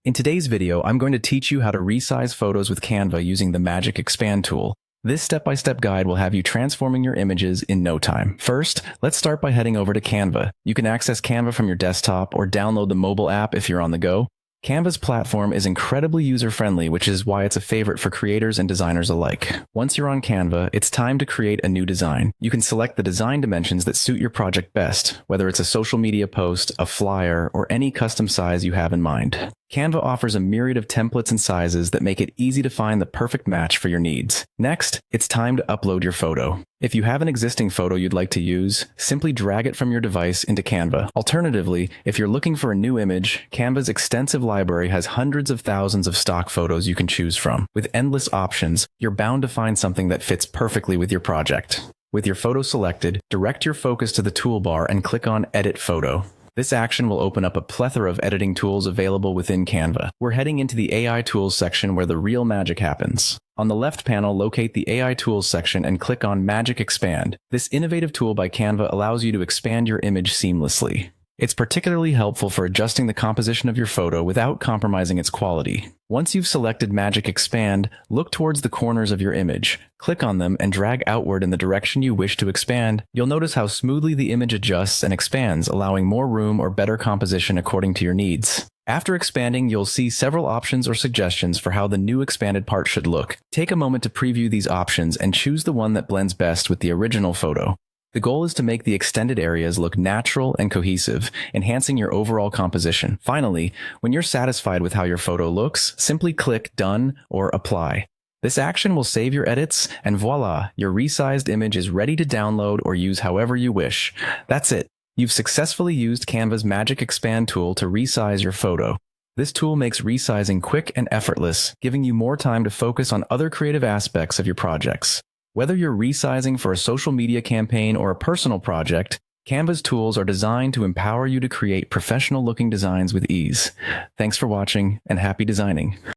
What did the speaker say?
In today's video, I'm going to teach you how to resize photos with Canva using the Magic Expand tool. This step-by-step guide will have you transforming your images in no time. First, let's start by heading over to Canva. You can access Canva from your desktop or download the mobile app if you're on the go. Canva's platform is incredibly user-friendly, which is why it's a favorite for creators and designers alike. Once you're on Canva, it's time to create a new design. You can select the design dimensions that suit your project best, whether it's a social media post, a flyer, or any custom size you have in mind. Canva offers a myriad of templates and sizes that make it easy to find the perfect match for your needs. Next, it's time to upload your photo. If you have an existing photo you'd like to use, simply drag it from your device into Canva. Alternatively, if you're looking for a new image, Canva's extensive library has hundreds of thousands of stock photos you can choose from. With endless options, you're bound to find something that fits perfectly with your project. With your photo selected, direct your focus to the toolbar and click on Edit Photo. This action will open up a plethora of editing tools available within Canva. We're heading into the AI Tools section where the real magic happens. On the left panel, locate the AI Tools section and click on Magic Expand. This innovative tool by Canva allows you to expand your image seamlessly. It's particularly helpful for adjusting the composition of your photo without compromising its quality. Once you've selected Magic Expand, look towards the corners of your image. Click on them and drag outward in the direction you wish to expand. You'll notice how smoothly the image adjusts and expands, allowing more room or better composition according to your needs. After expanding, you'll see several options or suggestions for how the new expanded part should look. Take a moment to preview these options and choose the one that blends best with the original photo. The goal is to make the extended areas look natural and cohesive, enhancing your overall composition. Finally, when you're satisfied with how your photo looks, simply click Done or Apply. This action will save your edits, and voila, your resized image is ready to download or use however you wish. That's it. You've successfully used Canva's Magic Expand tool to resize your photo. This tool makes resizing quick and effortless, giving you more time to focus on other creative aspects of your projects. Whether you're resizing for a social media campaign or a personal project, Canva's tools are designed to empower you to create professional-looking designs with ease. Thanks for watching, and happy designing.